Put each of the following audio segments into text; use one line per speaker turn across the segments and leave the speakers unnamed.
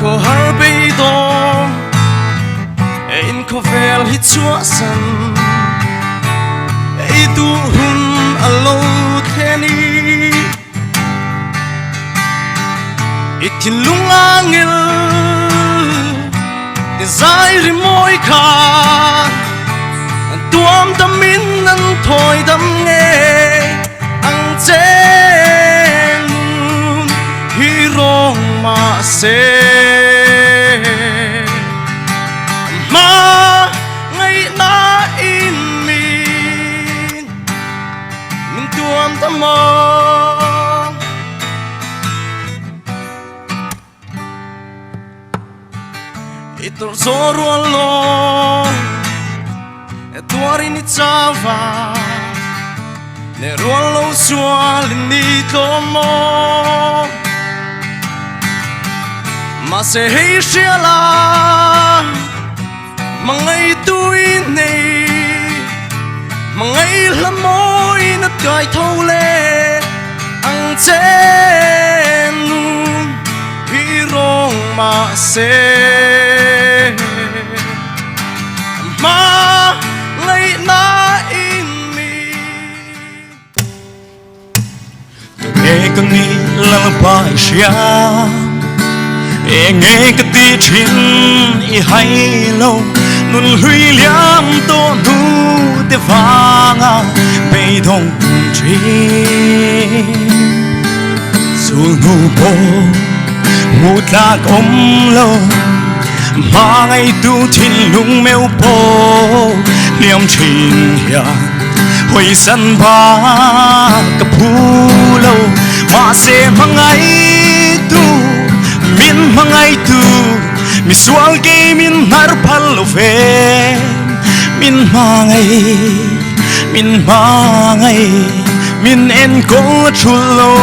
ko har be dom in ko vel hi chua san ei tu hun alo theni itin lungangil zai ri moi kha tuam tamin nan thoi dam nge ang chen hi rong ma se ma ngai na in min tuam tamo itor zoro along tuari ni chava ne rualo sual ni tomo ma se hei shiala mangai tui nei mangai lamoi na kai thole ang chen hi rong ma se ma ngai na in mi
nghe con ni lullaby xia nghe cái ti chin i hay lâu nun hui liam to nu te vanga pe dong chi su nu bo mu ta kom lo mà ngày tu thiên lung mèo po liam chin ya hồi sân ba cái phù lâu mà se mà ngày tu min mà ngày tu mi sual ke min har phal lo ve min mà ngày min en ko chulo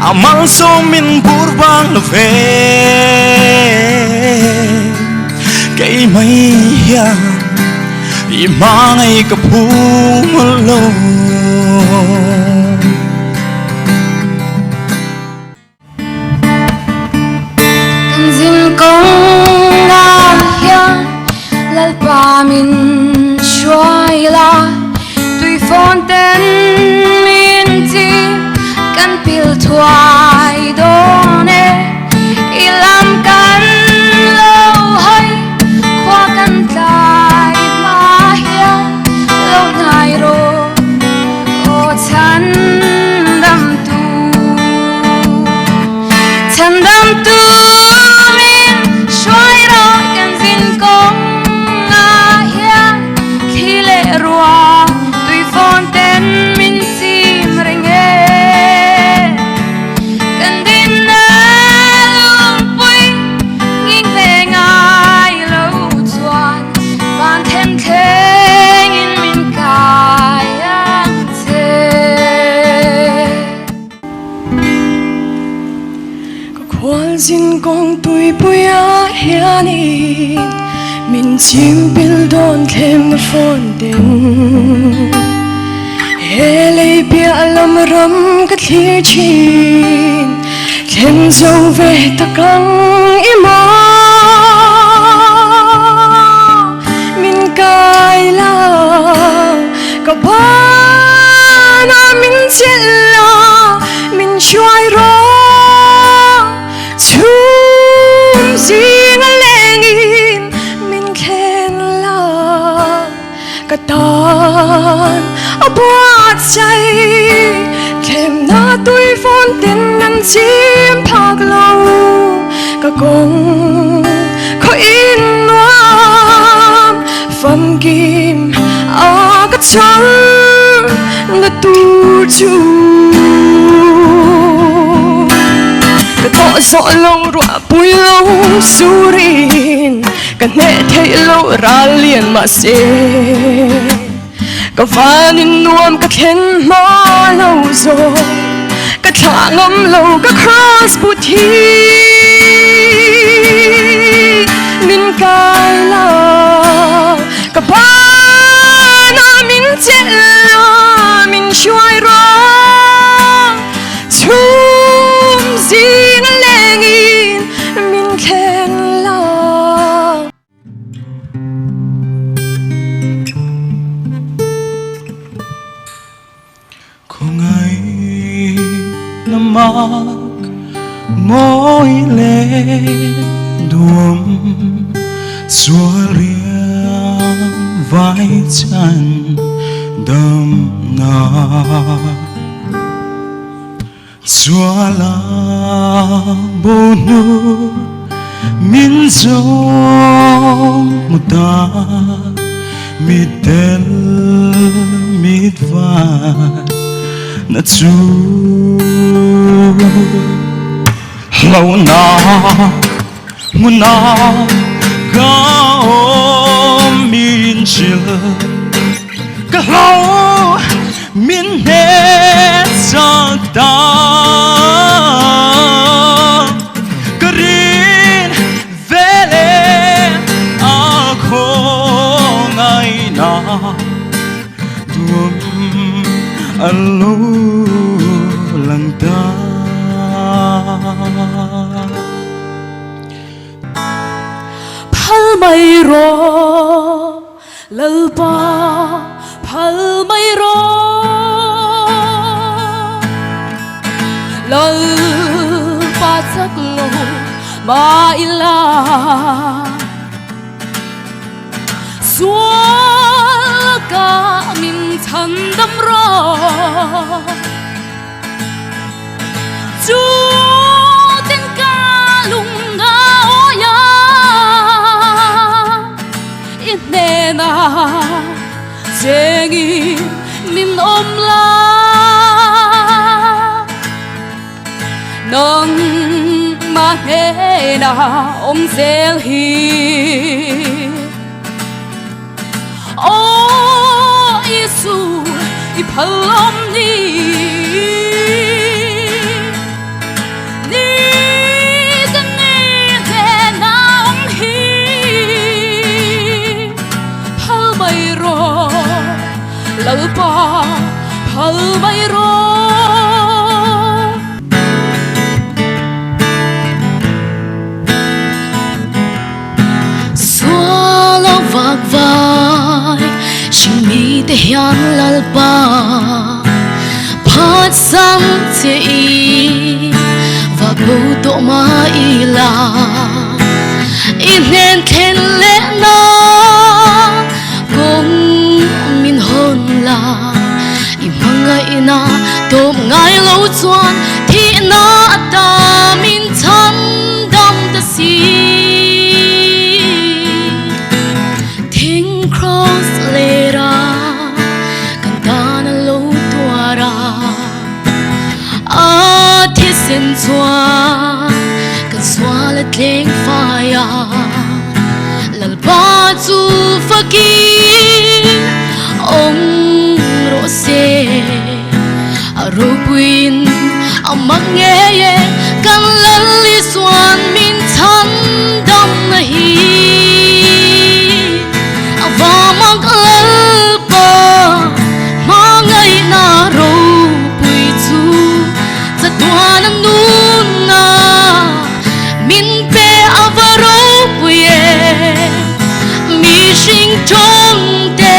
amal so min burbang lo ve cây mây ya i mangai ka phumlo
zin kong na hian lal pa min shuai la tui phone ten min ti kan pil thuai done ilam kan lo hai khoa kan tai ma hian lo ngai ro o chan dam tu min shuai ro kan zin kong na hian khile ruwa tui phone ten min sim renge kan din na lung pui nging ve ngai lo chuan van them theng in min kai ang che
có khoan zin kong tui pui a hianin min chim bil don thlem na phone ten hele bia lam ram ka thlir chin thlem zo ve takang ima min kai la ka ba na min chen la min shuai ro chum sing a lengin min khen la ka tan a buat chai kem na tui phone tin nan chim phak lo ka gong ko in nuam fam kim a ka chang na tu chu ka to so lo ro pui lo surin ka ne thei lo ra lien ma se ka vanin nuam ka khen ma lo zo ka thangam lo ka cross put hi min kai la ka ba na min che la min shuai ro chum zing lengin min khen
mỗi lên đuông xua riêng vai chân đầm nà xua la bồ nu min dông một ta mít tel mít vàng na chu lâu na muốn na gao min chill cái lâu min hết sa ta cái rin về lên à không ngày na tuom alo lang ta
phal mai ro lal pa phal mai ro lal pa sak lo ma ila sual ka min chan dam ro chu ten ka lung ga oya inena 쟁이 min ôm la nâng mà thế na ôm zel hi ô Isu i palom ni lỡ pa phal mai ro xóa lo vạc vai chinh mi te hian lal pa phat sang che i vạc bo to ma i la in nen khen le na kong min hôn la i manga ina tom ngai lo chuan thi na ta min chan dam ta si thing cross lera kan ta na lo tuara a thi sen chuan kan swala tleng faya lal ba chu fakin ông rose arobuin amang nghe kan lali swan min chan dam nahi avamang alpa mangai na ro pui chu zatwan nun na min pe avaro puye mi sing tong te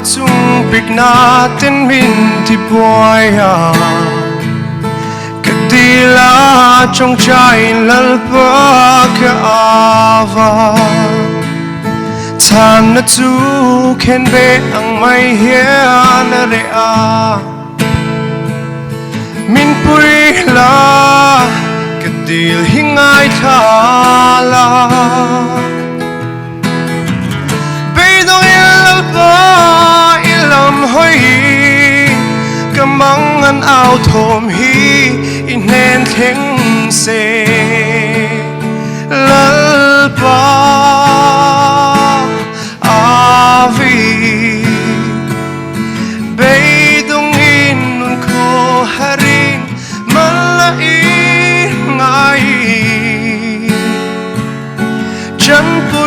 chung big na ten min ti boya kadila trong chai lal pa ka ava tan na tu ken be ang mai hian re a min pui la kadil hingai thala hoi kamang an ao thom hi in hen theng se lal pa avi beidong in nun ko harin malai ngai chan pu